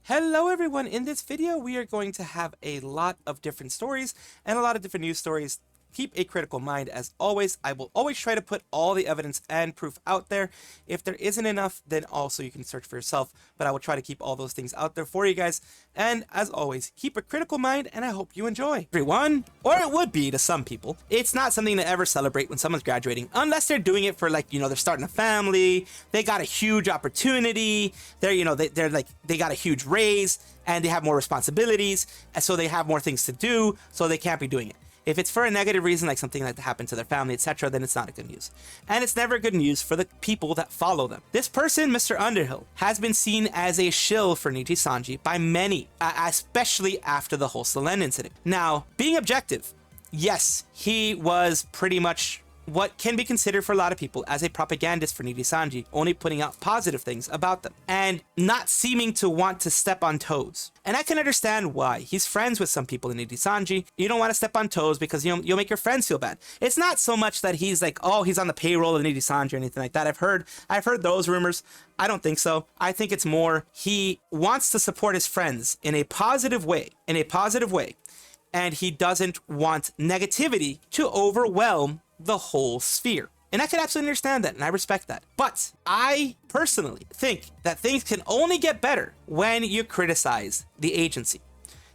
Hello everyone, in this video we are going to have a lot of different stories and a lot of different news stories. Keep a critical mind as always. I will always try to put all the evidence and proof out there. If there isn't enough, then also you can search for yourself, but I will try to keep all those things out there for you guys. And as always, keep a critical mind and I hope you enjoy. Everyone, or it would be to some people, it's not something to ever celebrate when someone's graduating, unless they're doing it for like, they're starting a family, they got a huge opportunity, they got a huge raise and they have more responsibilities, and so they have more things to do, so they can't be doing it. If it's for a negative reason, like something like that happened to their family, etc., then it's not a good news. And it's never good news for the people that follow them. This person, Mr. Underhill, has been seen as a shill for Nijisanji by many, especially after the whole Selen incident. Now, being objective, yes, he was pretty much what can be considered for a lot of people as a propagandist for Nijisanji, only putting out positive things about them and not seeming to want to step on toes. And I can understand why. He's friends with some people in Nijisanji. You don't want to step on toes because you'll make your friends feel bad. It's not so much that he's like, oh, he's on the payroll of Nijisanji or anything like that. I've heard those rumors. I don't think so. I think it's more he wants to support his friends in a positive way, and he doesn't want negativity to overwhelm the whole sphere. And I can absolutely understand that, and I respect that. But I personally think that things can only get better when you criticize the agency.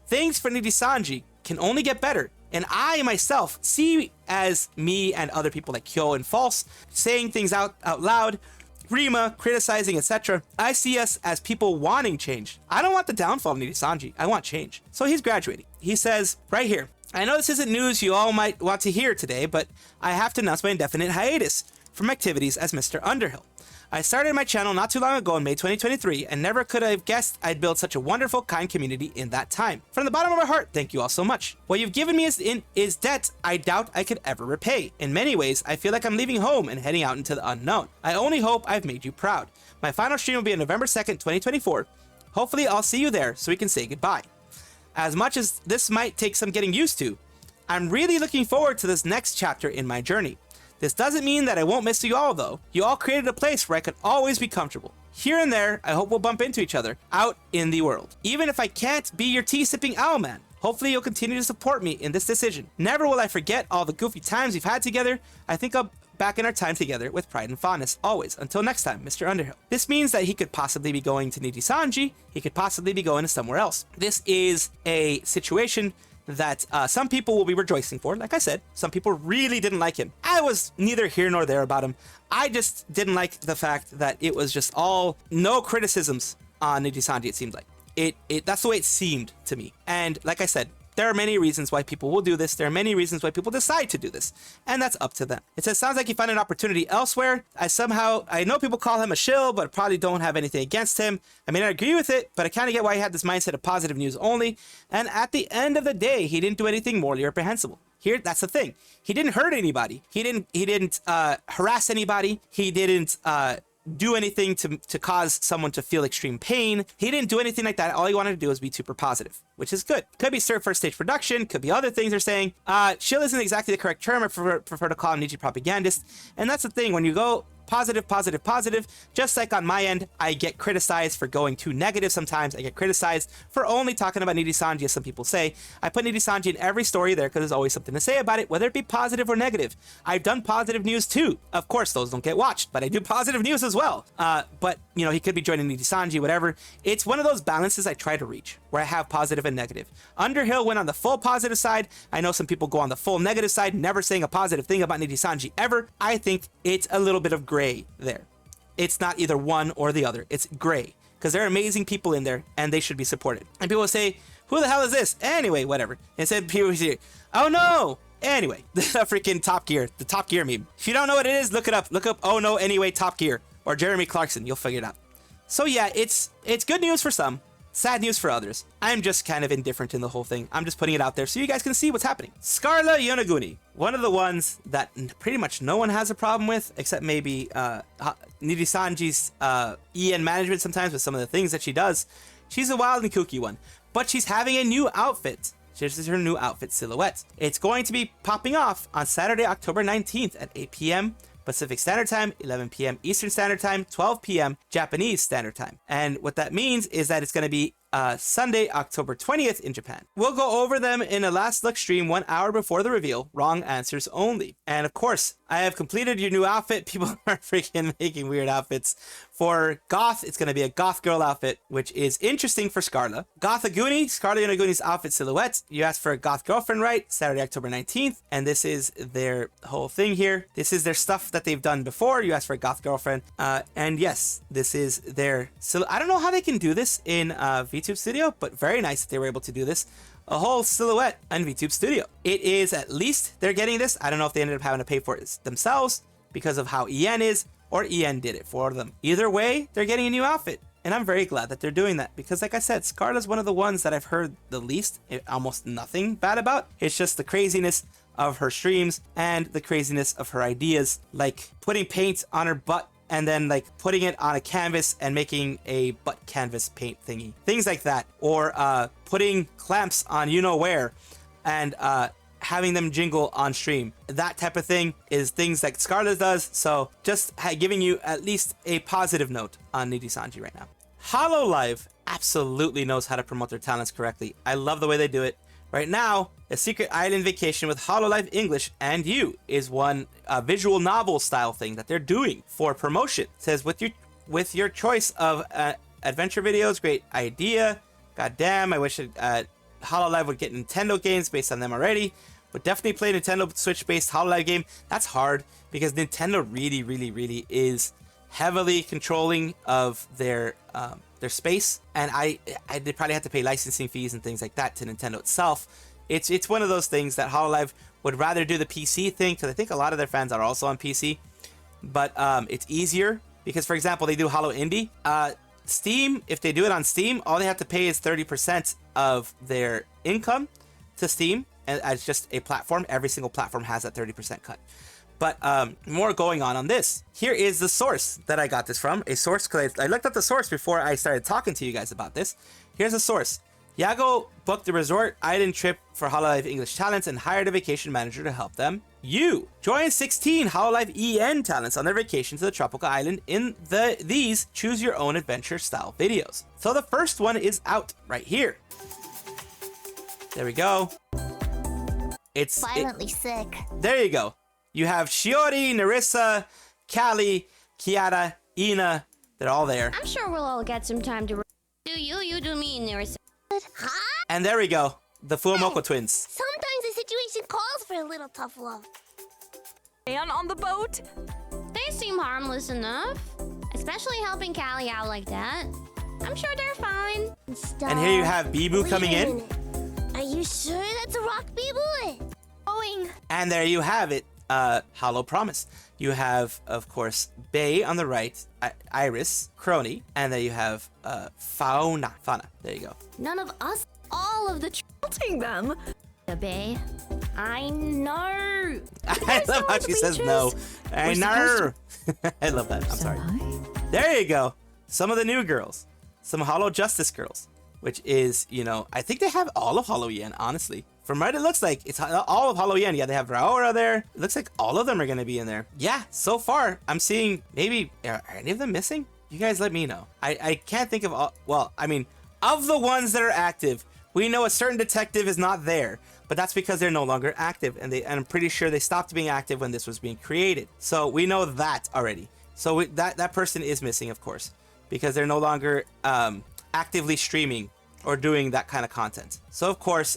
Things for Nijisanji can only get better. And I myself see as me and other people like Khyo and False saying things out loud, Rima criticizing, etc. I see us as people wanting change. I don't want the downfall of Nijisanji. I want change. So he's graduating. He says right here, I know this isn't news you all might want to hear today, but I have to announce my indefinite hiatus from activities as Mr. Underhill. I started my channel not too long ago in May 2023 and never could have guessed I'd build such a wonderful, kind community in that time. From the bottom of my heart, thank you all so much. What you've given me is debt I doubt I could ever repay. In many ways, I feel like I'm leaving home and heading out into the unknown. I only hope I've made you proud. My final stream will be on November 2nd, 2024. Hopefully I'll see you there so we can say goodbye. As much as this might take some getting used to, I'm really looking forward to this next chapter in my journey. This doesn't mean that I won't miss you all though. You all created a place where I could always be comfortable. Here and there, I hope we'll bump into each other out in the world. Even if I can't be your tea-sipping owlman, hopefully you'll continue to support me in this decision. Never will I forget all the goofy times we've had together. I think I'll back in our time together with pride and fondness, always. Until next time, Mr. Underhill. This means that he could possibly be going to Nijisanji, he could possibly be going to somewhere else. This is a situation that some people will be rejoicing for. Like I said, some people really didn't like him. I was neither here nor there about him. I just didn't like the fact that it was just all no criticisms on Nijisanji, it seemed like. That's the way it seemed to me. And like I said, there are many reasons why people will do this. There are many reasons why people decide to do this. And that's up to them. It says, sounds like you found an opportunity elsewhere. I know people call him a shill, but probably don't have anything against him. I mean, I agree with it, but I kind of get why he had this mindset of positive news only. And at the end of the day, he didn't do anything morally reprehensible. Here, that's the thing. He didn't hurt anybody. He didn't harass anybody. He didn't do anything to cause someone to feel extreme pain. He didn't do anything like that. All he wanted to do was be super positive, which is good. Could be first stage production, could be other things they're saying. Shill isn't exactly the correct term. I prefer to call him Niji propagandist. And that's the thing, when you go positive, just like on my end, I get criticized for going too negative sometimes. I get criticized for only talking about Nijisanji, as some people say. I put Nijisanji in every story there because there's always something to say about it, whether it be positive or negative. I've done positive news too. Of course, those don't get watched, but I do positive news as well. But he could be joining Nijisanji, whatever. It's one of those balances I try to reach, where I have positive and negative. Underhill went on the full positive side. I know some people go on the full negative side, never saying a positive thing about Nijisanji ever. I think it's a little bit of gray there. It's not either one or the other. It's gray, because there are amazing people in there and they should be supported. And people will say, who the hell is this? Anyway, whatever. Instead, people say, oh no. Anyway, the freaking Top Gear, the Top Gear meme. If you don't know what it is, look it up. Look up, oh no, anyway, Top Gear, or Jeremy Clarkson. You'll figure it out. So yeah, it's good news for some, sad news for others. I'm just kind of indifferent in the whole thing. I'm just putting it out there so you guys can see what's happening. Scarle Yonaguni, one of the ones that pretty much no one has a problem with, except maybe Nijisanji's EN management sometimes with some of the things that she does. She's a wild and kooky one, but she's having a new outfit. This is her new outfit silhouette. It's going to be popping off on Saturday, October 19th at 8 p.m. Pacific Standard Time, 11 p.m. Eastern Standard Time, 12 p.m. Japanese Standard Time. And what that means is that it's going to be Sunday, October 20th in Japan. We'll go over them in a last look stream 1 hour before the reveal. Wrong answers only. And of course, I have completed your new outfit. People are freaking making weird outfits. For Goth, it's going to be a Goth girl outfit, which is interesting for Scarle. Gothaguni, Scarle Yonaguni's outfit silhouette. You asked for a Goth girlfriend, right? Saturday, October 19th. And this is their whole thing here. This is their stuff that they've done before. You asked for a Goth girlfriend. And yes, this is their silhouette. I don't know how they can do this in VTube Studio, but very nice that they were able to do this. A whole silhouette on VTube Studio. It is at least they're getting this. I don't know if they ended up having to pay for it themselves because of how EN is, or EN did it for them. Either way, they're getting a new outfit. And I'm very glad that they're doing that because, like I said, Scarle is one of the ones that I've heard the least, almost nothing bad about. It's just the craziness of her streams and the craziness of her ideas, like putting paint on her butt and then like putting it on a canvas and making a butt canvas paint thingy. Things like that. Or putting clamps on you know where and having them jingle on stream. That type of thing is things that Scarle does. So just giving you at least a positive note on Nijisanji right now. Hololive absolutely knows how to promote their talents correctly. I love the way they do it. Right now, a secret island vacation with Hololive English and You is one visual novel style thing that they're doing for promotion. It says with your choice of adventure videos, great idea. God damn, I wish Hololive would get Nintendo games based on them already. Would definitely play a Nintendo Switch-based Hololive game. That's hard because Nintendo really is heavily controlling of their space, and they probably have to pay licensing fees and things like that to Nintendo itself. It's one of those things that Hololive would rather do the PC thing because I think a lot of their fans are also on PC, but it's easier because, for example, they do Holo Indie. Steam, if they do it on Steam, all they have to pay is 30% of their income to Steam, and as just a platform. Every single platform has that 30% cut. But more going on this. Here is the source that I got this from. A source, because I looked up the source before I started talking to you guys about this. Here's the source. Yago booked the resort island trip for Hololive English talents and hired a vacation manager to help them. You join 16 Hololive EN talents on their vacation to the tropical island in these choose your own adventure style videos. So the first one is out right here. There we go. It's violently sick. There you go. You have Shiori, Narissa, Callie, Kiara, Ina. They're all there. I'm sure we'll all get some time to do you do me, Narissa. Huh? And there we go. The Fuomoko twins. Sometimes the situation calls for a little tough love. And on the boat? They seem harmless enough. Especially helping Callie out like that. I'm sure they're fine. And here you have Bibu coming in. Are you sure that's a rock, Bibu? Going. And there you have it. Hollow Promise. You have, of course, Bay on the right, Iris, Crony, and then you have Fauna. There you go. None of us, all of the Tilting them. The Bay. I know. I love how she says no. I know. I love that. I'm sorry. There you go. Some of the new girls. Some Hollow Justice girls. Which is, you know, I think they have all of Hollow Yen, honestly. From what it looks like, it's all of Hollow Yen. Yeah, they have Raora there. It looks like all of them are going to be in there. Yeah, so far, I'm seeing maybe... Are any of them missing? You guys let me know. I can't think of all... Well, I mean, of the ones that are active, we know a certain detective is not there. But that's because they're no longer active. And I'm pretty sure they stopped being active when this was being created. So we know that already. So that person is missing, of course. Because they're no longer... actively streaming or doing that kind of content. So of course,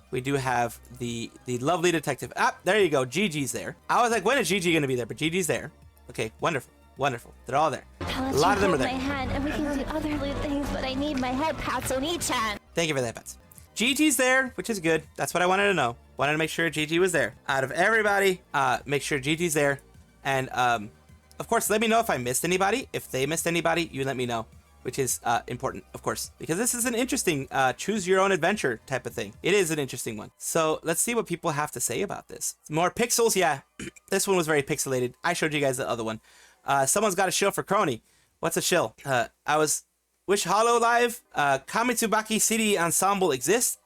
we do have the lovely detective. Ah, there you go. Gigi's there. I was like, when is Gigi gonna be there? But Gigi's there. Okay, wonderful. They're all there. A lot of them are there. My head, and we can do other things, but I need my head pats on each hand. Thank you for that, Pats. Gigi's there, which is good. That's what I wanted to know. Wanted to make sure Gigi was there. Out of everybody, make sure Gigi's there. And of course, let me know if I missed anybody. If they missed anybody, you let me know. Which is important, of course, because this is an interesting choose your own adventure type of thing. It is an interesting one. So let's see what people have to say about this. More pixels, yeah. This one was very pixelated. I showed you guys the other one. Someone's got a shill for Crony. What's a shill? Wish Hololive Kamitsubaki City Ensemble exists.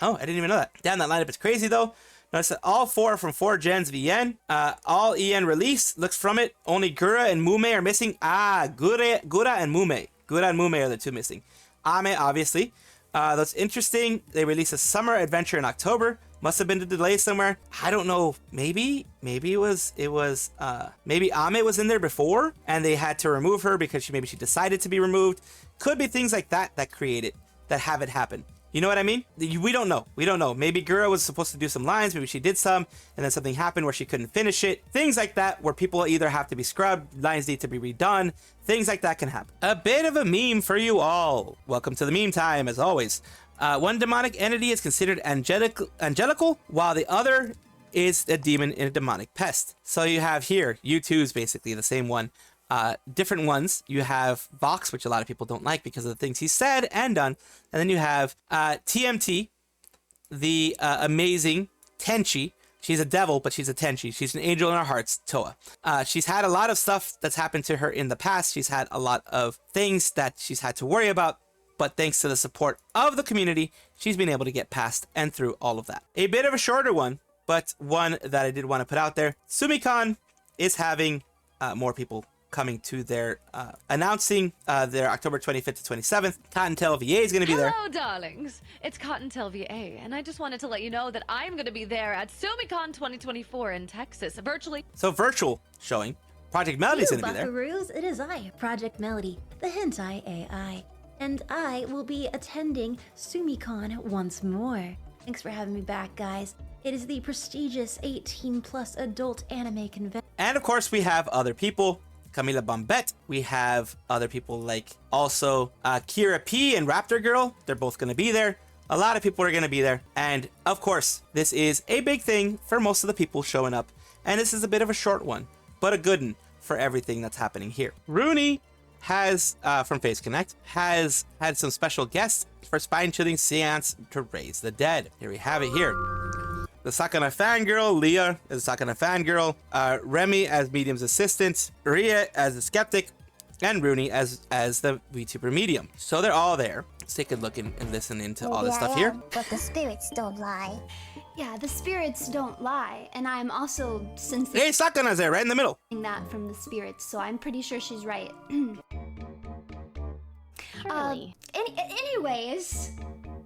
Oh, I didn't even know that. Damn, that lineup is crazy though. Notice that all 4 from 4 gens of EN. All EN release looks from it. Only Gura and Mume are missing. Gura and Mume. Gura and Mume are the 2 missing. Ame, obviously. That's interesting. They released a summer adventure in October. Must have been a delay somewhere. I don't know. Maybe maybe Ame was in there before and they had to remove her because maybe she decided to be removed. Could be things like that that have it happen. You know what I mean? We don't know. We don't know. Maybe Gura was supposed to do some lines. Maybe she did some, and then something happened where she couldn't finish it. Things like that where people either have to be scrubbed, lines need to be redone. Things like that can happen. A bit of a meme for you all. Welcome to the meme time, as always. One demonic entity is considered angelical, while the other is a demon in a demonic pest. So you have here, U2 is basically the same one. Different ones. You have Vox, which a lot of people don't like because of the things he said and done. And then you have TMT, the amazing Tenchi. She's a devil, but she's a Tenchi. She's an angel in our hearts, Toa. She's had a lot of stuff that's happened to her in the past. She's had a lot of things that she's had to worry about. But thanks to the support of the community, she's been able to get past and through all of that. A bit of a shorter one, but one that I did want to put out there. Tsumicon is having more people coming to their announcing their October 25th to 27th. Cottontail VA is going to be there. Hello, darlings. It's Cottontail VA, and I just wanted to let you know that I'm going to be there at Tsumicon 2024 in Texas, virtually. So virtual showing. Project Melody is going to be there. Buckaroos, it is I, Project Melody, the hentai AI, and I will be attending Tsumicon once more. Thanks for having me back, guys. It is the prestigious 18+ adult anime convention. And of course, we have other people. Camila Bombette. We have other people like also Kira P and Raptor Girl. They're both going to be there. A lot of people are going to be there. And of course, this is a big thing for most of the people showing up. And this is a bit of a short one, but a good one for everything that's happening here. Rooney has, from Phaseconnect, has had some special guests for spine-chilling seance to raise the dead. Here we have it here. The Sakana fangirl, Leah as the Sakana fangirl, Remy as Medium's assistant, Ria as the skeptic, and Rooney as the VTuber medium. So they're all there. Let's take a look and listen into all this stuff here. But the spirits don't lie. Yeah, the spirits don't lie, and I'm also sensing Hey, Sakana's there, right in the middle. that from the spirits, so I'm pretty sure she's right. Really? Anyways,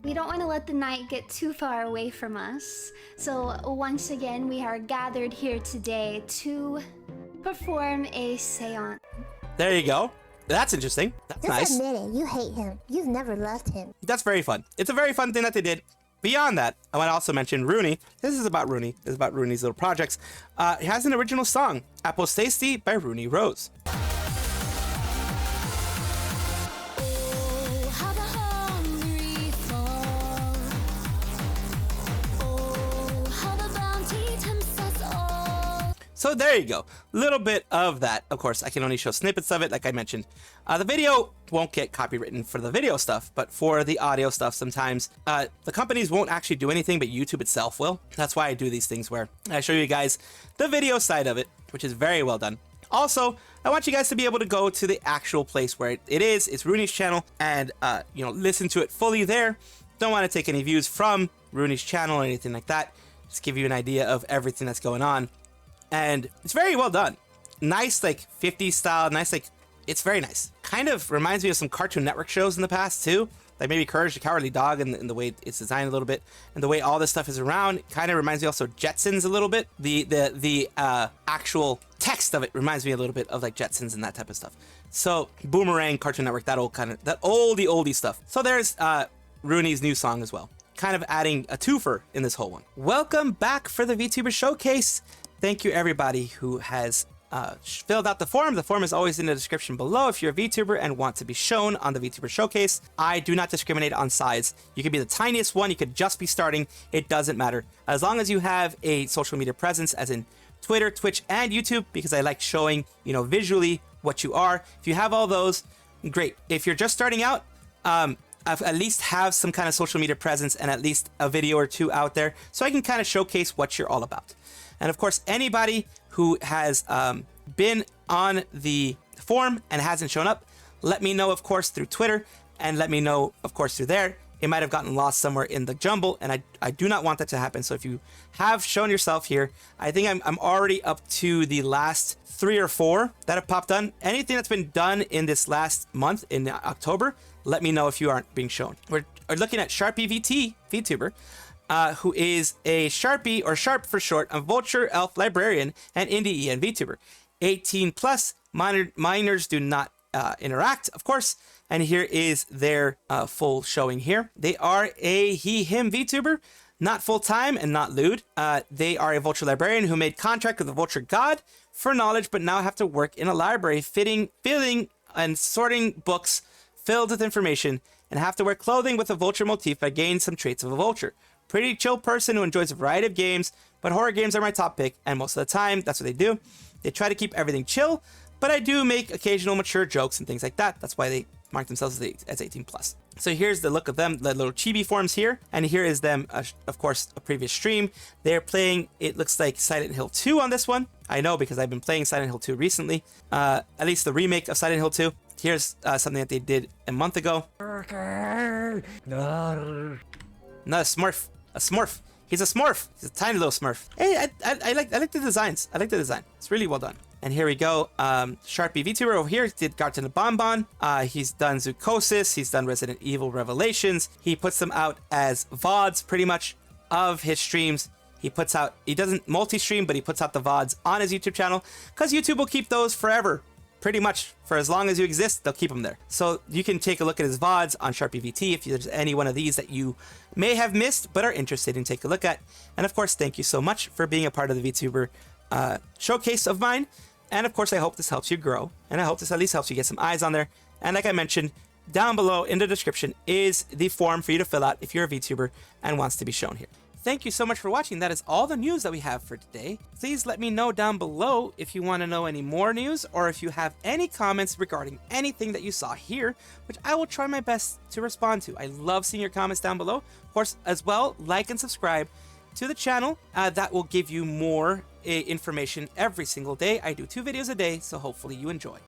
we don't want to let the night get too far away from us. So once again, we are gathered here today to perform a seance. There you go. That's interesting. That's Just nice. admit it, you hate him. You've never loved him. That's very fun. It's a very fun thing that they did. Beyond that, I want to also mention Rooney. This is about Rooney. This is about Rooney's little projects. He has an original song, Apostasy by Rooney Rose. So there you go. Little bit of that. Of course, I can only show snippets of it, like I mentioned. The video won't get copywritten for the video stuff, but for the audio stuff, sometimes the companies won't actually do anything, but YouTube itself will. That's why I do these things where I show you guys the video side of it, which is very well done. Also, I want you guys to be able to go to the actual place where it is. It's Rooney's channel, and listen to it fully there. Don't want to take any views from Rooney's channel or anything like that. Just give you an idea of everything that's going on. And it's very well done. Nice, like 50s style, nice, like, it's very nice. Kind of reminds me of some Cartoon Network shows in the past too. Like maybe Courage the Cowardly Dog and the way it's designed a little bit. And the way all this stuff is around. Kind of reminds me also of Jetsons a little bit. The actual text of it reminds me a little bit of like Jetsons and that type of stuff. So Boomerang, Cartoon Network, that oldie stuff. So there's Rooney's new song as well. Kind of adding a twofer in this whole one. Welcome back for the VTuber Showcase. Thank you everybody who has filled out the form. The form is always in the description below if you're a VTuber and want to be shown on the VTuber Showcase. I do not discriminate on size. You could be the tiniest one. You could just be starting. It doesn't matter. As long as you have a social media presence, as in Twitter, Twitch, and YouTube, because I like showing, visually what you are. If you have all those, great. If you're just starting out, at least have some kind of social media presence and at least a video or two out there so I can kind of showcase what you're all about. And of course, anybody who has been on the forum and hasn't shown up, let me know, of course, through Twitter, and let me know, of course, through there. It might have gotten lost somewhere in the jumble, and I do not want that to happen. So if you have shown yourself here, I think I'm already up to the last 3 or 4 that have popped on. Anything that's been done in this last month, in October, let me know if you aren't being shown. We're looking at SharpvyVT, VTuber, who is a Sharpie, or Sharp for short, a Vulture Elf Librarian and Indie EN VTuber. 18 plus, minors do not interact, of course, and here is their full showing here. They are a he/him VTuber, not full-time and not lewd. They are a Vulture Librarian who made contract with the Vulture God for knowledge, but now have to work in a library filling and sorting books filled with information, and have to wear clothing with a vulture motif by gaining some traits of a vulture. Pretty chill person who enjoys a variety of games, but horror games are my top pick, and most of the time, that's what they do. They try to keep everything chill, but I do make occasional mature jokes and things like that. That's why they mark themselves as 18 plus. So here's the look of them, the little chibi forms here, and here is them, of course, a previous stream. They're playing, it looks like Silent Hill 2 on this one. I know because I've been playing Silent Hill 2 recently, at least the remake of Silent Hill 2. Here's something that they did a month ago. Not a Smurf, a Smurf. He's a Smurf. He's a tiny little Smurf. Hey, I like the designs. I like the design. It's really well done. And here we go. Sharpie VTuber over here did Garten of Bonbon. He's done Zoocosis. He's done Resident Evil Revelations. He puts them out as VODs pretty much of his streams. He doesn't multi-stream, but he puts out the VODs on his YouTube channel because YouTube will keep those forever. Pretty much for as long as you exist, they'll keep them there. So you can take a look at his VODs on SharpvyVT if there's any one of these that you may have missed but are interested in take a look at. And of course, thank you so much for being a part of the VTuber showcase of mine. And of course, I hope this helps you grow, and I hope this at least helps you get some eyes on there. And like I mentioned, down below in the description is the form for you to fill out if you're a VTuber and wants to be shown here. Thank you so much for watching. That is all the news that we have for today. Please let me know down below if you want to know any more news, or if you have any comments regarding anything that you saw here, which I will try my best to respond to. I love seeing your comments down below. Of course, as well, like and subscribe to the channel. That will give you more information every single day. I do 2 videos a day, so hopefully you enjoy.